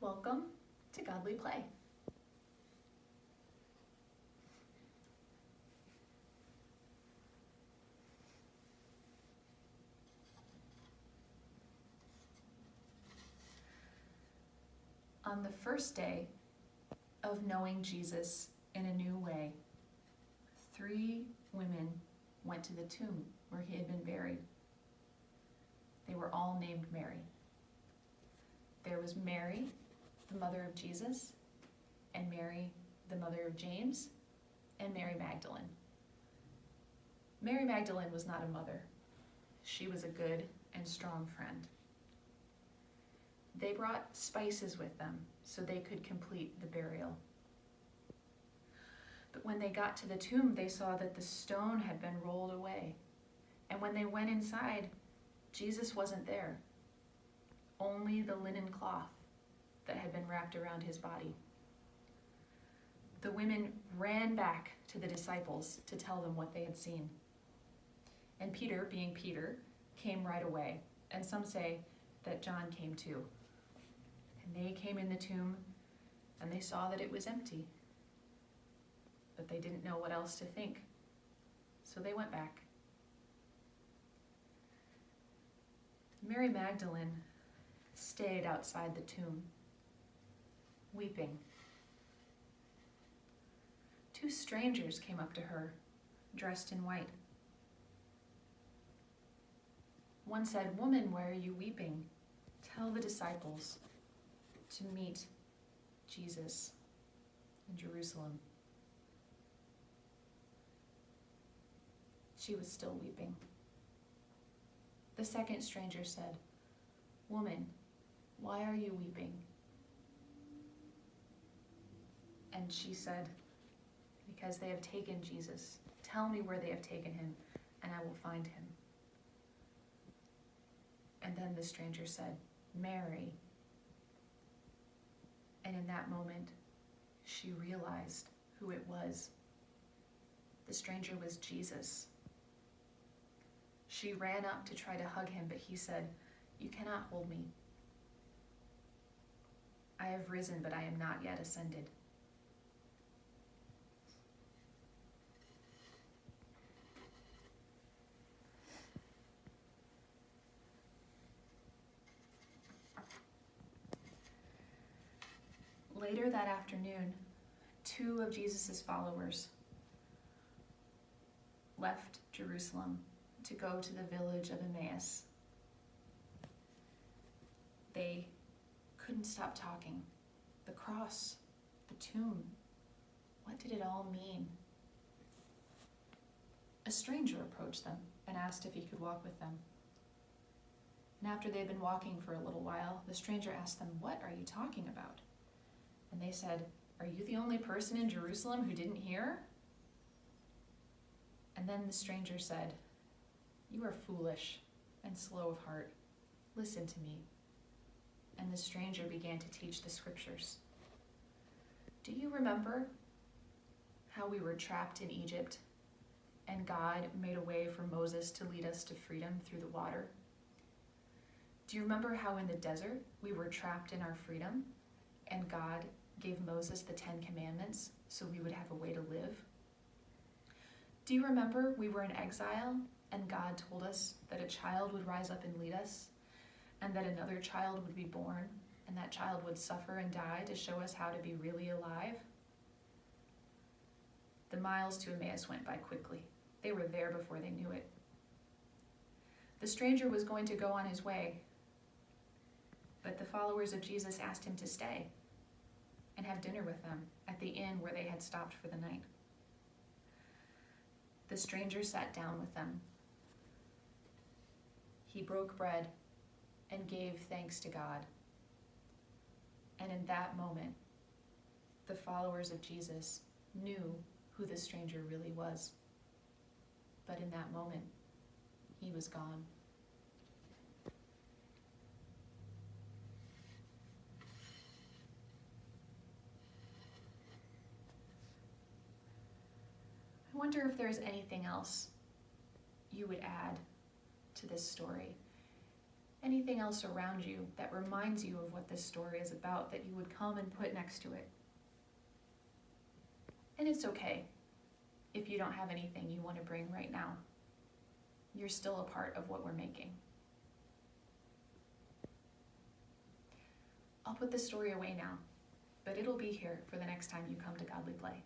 Welcome to Godly Play. On the first day of knowing Jesus in a new way, 3 women went to the tomb where he had been buried. They were all named Mary. There was Mary, the mother of Jesus, and Mary, the mother of James, and Mary Magdalene. Mary Magdalene was not a mother. She was a good and strong friend. They brought spices with them so they could complete the burial. But when they got to the tomb, they saw that the stone had been rolled away. And when they went inside, Jesus wasn't there. Only the linen cloth that had been wrapped around his body. The women ran back to the disciples to tell them what they had seen. And Peter, being Peter, came right away. And some say that John came too. And they came in the tomb and they saw that it was empty. But they didn't know what else to think. So they went back. Mary Magdalene stayed outside the tomb, weeping. 2 strangers came up to her, dressed in white. One said, "Woman, why are you weeping? Tell the disciples to meet Jesus in Jerusalem." She was still weeping. The second stranger said, "Woman, why are you weeping?" And she said, "Because they have taken Jesus. Tell me where they have taken him, and I will find him." And then the stranger said, "Mary." And in that moment, she realized who it was. The stranger was Jesus. She ran up to try to hug him, but he said, "You cannot hold me. I have risen, but I am not yet ascended." Later that afternoon, 2 of Jesus' followers left Jerusalem to go to the village of Emmaus. They couldn't stop talking. The cross, the tomb, what did it all mean? A stranger approached them and asked if he could walk with them. And after they'd been walking for a little while, the stranger asked them, "What are you talking about?" And they said, "Are you the only person in Jerusalem who didn't hear?" And then the stranger said, "You are foolish and slow of heart. Listen to me." And the stranger began to teach the scriptures. "Do you remember how we were trapped in Egypt and God made a way for Moses to lead us to freedom through the water? Do you remember how in the desert we were trapped in our freedom and God gave Moses the 10 Commandments so we would have a way to live? Do you remember we were in exile and God told us that a child would rise up and lead us, and that another child would be born, and that child would suffer and die to show us how to be really alive?" The miles to Emmaus went by quickly. They were there before they knew it. The stranger was going to go on his way, but the followers of Jesus asked him to stay and have dinner with them at the inn where they had stopped for the night. The stranger sat down with them. He broke bread and gave thanks to God. And in that moment, the followers of Jesus knew who the stranger really was. But in that moment, he was gone. I wonder if there's anything else you would add to this story. anything else around you that reminds you of what this story is about that you would come and put next to it. And it's okay if you don't have anything you want to bring right now. You're still a part of what we're making. I'll put this story away now, but it'll be here for the next time you come to Godly Play.